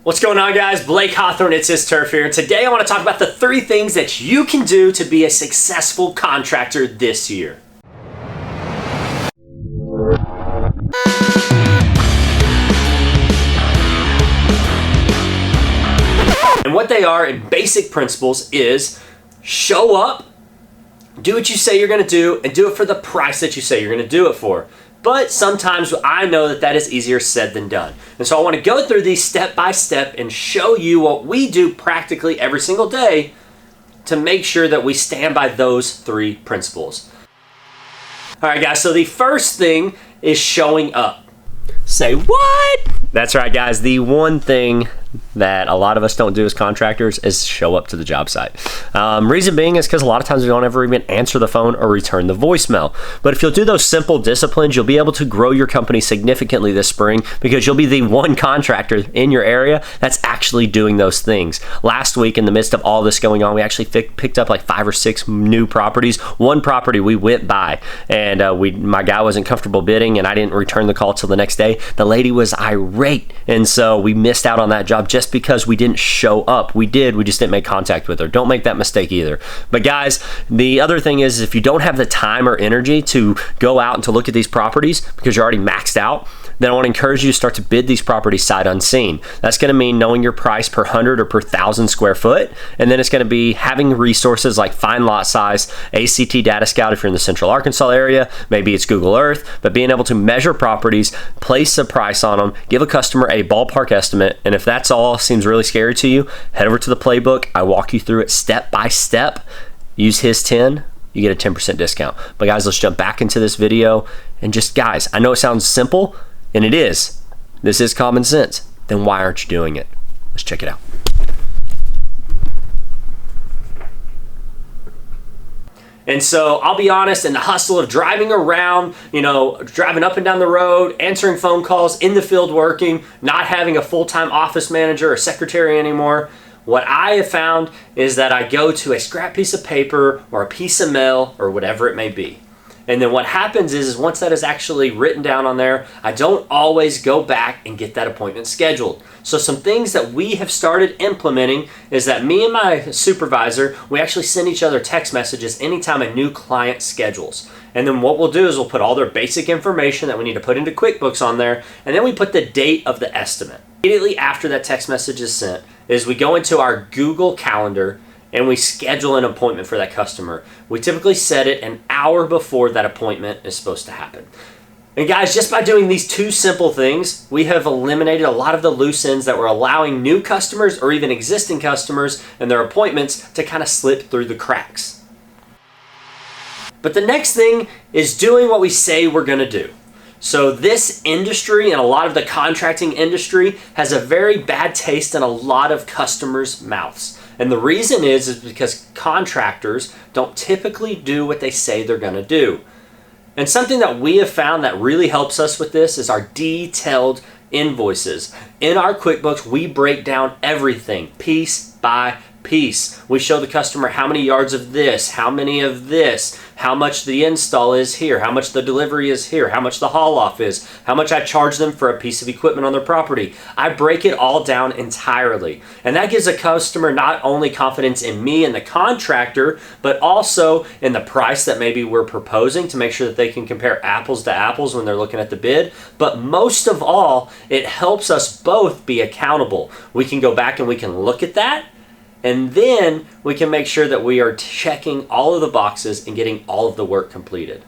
What's going on, guys? Blake Hawthorn, It's His Turf here. Today I want to talk about the 3 things that you can do to be a successful contractor this year. And what they are in basic principles is show up, do what you say you're going to do, and do it for the price that you say you're going to do it for. But sometimes I know that is easier said than done. And so I want to go through these step by step and show you what we do practically every single day to make sure that we stand by those 3 principles. All right, guys, so the first thing is showing up. Say what? That's right, guys. The one thing that a lot of us don't do as contractors is show up to the job site. Reason being is because a lot of times we don't ever even answer the phone or return the voicemail. But if you'll do those simple disciplines, you'll be able to grow your company significantly this spring because you'll be the one contractor in your area that's actually doing those things. Last week, in the midst of all this going on, we actually picked up like 5 or 6 new properties. One property we went by, and my guy wasn't comfortable bidding, and I didn't return the call till the next day. The lady was irate, and so we missed out on that job just because we didn't show up. We just didn't make contact with her. Don't make that mistake either. But guys, the other thing is if you don't have the time or energy to go out and to look at these properties because you're already maxed out, then I want to encourage you to start to bid these properties sight unseen. That's going to mean knowing your price per 100 or per 1,000 square foot. And then it's going to be having resources like Find Lot Size, ACT Data Scout if you're in the Central Arkansas area, maybe it's Google Earth, but being able to measure properties, place a price on them, give a customer a ballpark estimate, and if that's all seems really scary to you, head over to the playbook. I walk you through it step by step. Use his 10. You get a 10% discount. But guys, let's jump back into this video. And just guys, I know it sounds simple, and it is. This is common sense. Then why aren't you doing it? Let's check it out. And so I'll be honest, in the hustle of driving around, driving up and down the road, answering phone calls, in the field working, not having a full-time office manager or secretary anymore, what I have found is that I go to a scrap piece of paper or a piece of mail or whatever it may be. And then what happens is once that is actually written down on there, I don't always go back and get that appointment scheduled. So some things that we have started implementing is that me and my supervisor, we actually send each other text messages anytime a new client schedules. And then what we'll do is we'll put all their basic information that we need to put into QuickBooks on there, and then we put the date of the estimate. Immediately after that text message is sent is we go into our Google Calendar and we schedule an appointment for that customer. We typically set it an hour before that appointment is supposed to happen. And guys, just by doing these 2 simple things, we have eliminated a lot of the loose ends that were allowing new customers or even existing customers and their appointments to kind of slip through the cracks. But the next thing is doing what we say we're going to do. So this industry and a lot of the contracting industry has a very bad taste in a lot of customers' mouths. And the reason is because contractors don't typically do what they say they're going to do. And something that we have found that really helps us with this is our detailed invoices. In our QuickBooks, we break down everything piece by piece. We show the customer how many yards of this, how many of this, how much the install is here, how much the delivery is here, how much the haul off is, how much I charge them for a piece of equipment on their property. I break it all down entirely. And that gives a customer not only confidence in me and the contractor, but also in the price that maybe we're proposing to make sure that they can compare apples to apples when they're looking at the bid. But most of all, it helps us both be accountable. We can go back and we can look at that, and then we can make sure that we are checking all of the boxes and getting all of the work completed.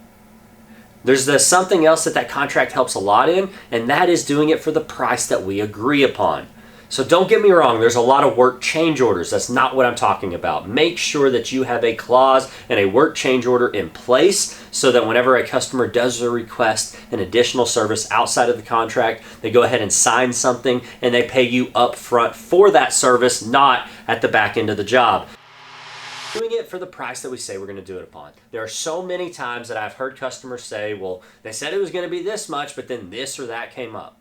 There's something else that contract helps a lot in, and that is doing it for the price that we agree upon. So don't get me wrong, there's a lot of work change orders. That's not what I'm talking about. Make sure that you have a clause and a work change order in place so that whenever a customer does a request an additional service outside of the contract, they go ahead and sign something and they pay you up front for that service, not at the back end of the job. Doing it for the price that we say we're going to do it upon. There are so many times that I've heard customers say, well, they said it was going to be this much, but then this or that came up.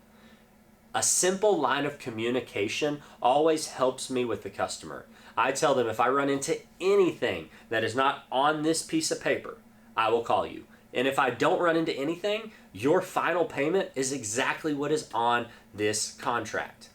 A simple line of communication always helps me with the customer. I tell them if I run into anything that is not on this piece of paper, I will call you. And if I don't run into anything, your final payment is exactly what is on this contract.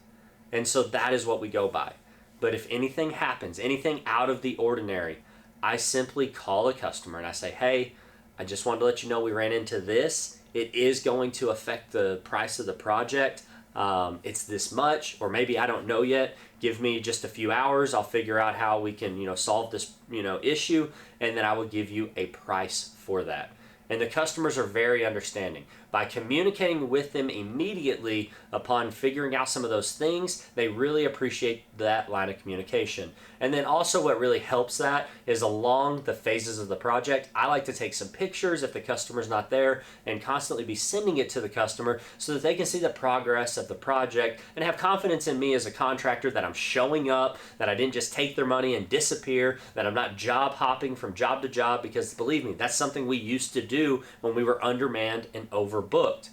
And so that is what we go by. But if anything happens, anything out of the ordinary, I simply call a customer and I say, hey, I just wanted to let you know we ran into this. It is going to affect the price of the project. It's this much, or maybe I don't know yet. Give me just a few hours. I'll figure out how we can, solve this, issue, and then I will give you a price for that. And the customers are very understanding. By communicating with them immediately upon figuring out some of those things, they really appreciate that line of communication. And then also what really helps that is along the phases of the project, I like to take some pictures if the customer's not there and constantly be sending it to the customer so that they can see the progress of the project and have confidence in me as a contractor that I'm showing up, that I didn't just take their money and disappear, that I'm not job hopping from job to job, because believe me, that's something we used to do when we were undermanned and overbooked.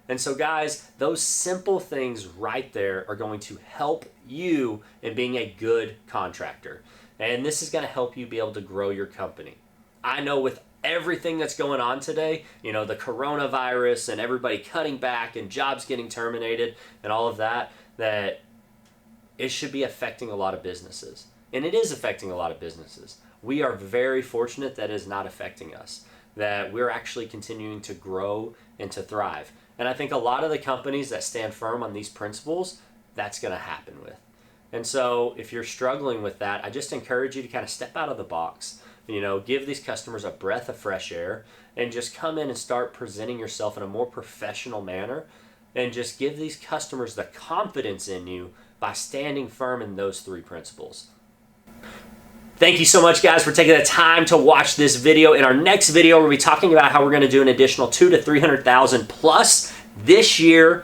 And so guys, those simple things right there are going to help you in being a good contractor. And this is going to help you be able to grow your company. I know with everything that's going on today, the coronavirus and everybody cutting back and jobs getting terminated and all of that, that it should be affecting a lot of businesses. And it is affecting a lot of businesses. We are very fortunate that it is not affecting us, that we're actually continuing to grow and to thrive. And I think a lot of the companies that stand firm on these principles, that's going to happen with. And so if you're struggling with that, I just encourage you to kind of step out of the box, give these customers a breath of fresh air and just come in and start presenting yourself in a more professional manner and just give these customers the confidence in you by standing firm in those three principles. Thank you so much, guys, for taking the time to watch this video. In our next video, we'll be talking about how we're going to do an additional $200,000 to $300,000 plus this year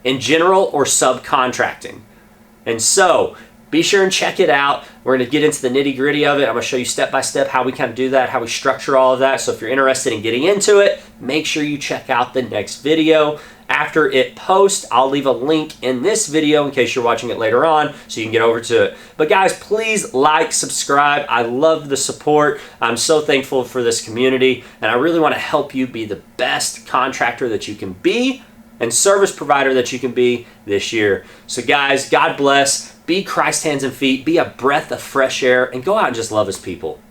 in general or subcontracting. And so be sure and check it out. We're going to get into the nitty gritty of it. I'm going to show you step by step how we kind of do that, how we structure all of that. So if you're interested in getting into it, make sure you check out the next video. After it posts, I'll leave a link in this video in case you're watching it later on so you can get over to it. But guys, please like, subscribe. I love the support. I'm so thankful for this community, and I really want to help you be the best contractor that you can be and service provider that you can be this year. So guys, God bless. Be Christ's hands and feet. Be a breath of fresh air, and go out and just love his people.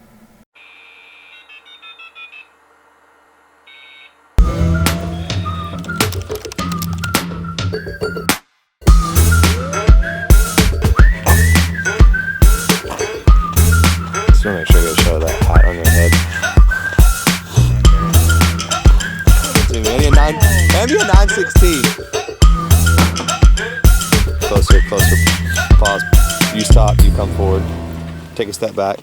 Just want to make sure you show that hat on your head. Maybe a 916. Closer. Pause. You stop, you come forward. Take a step back.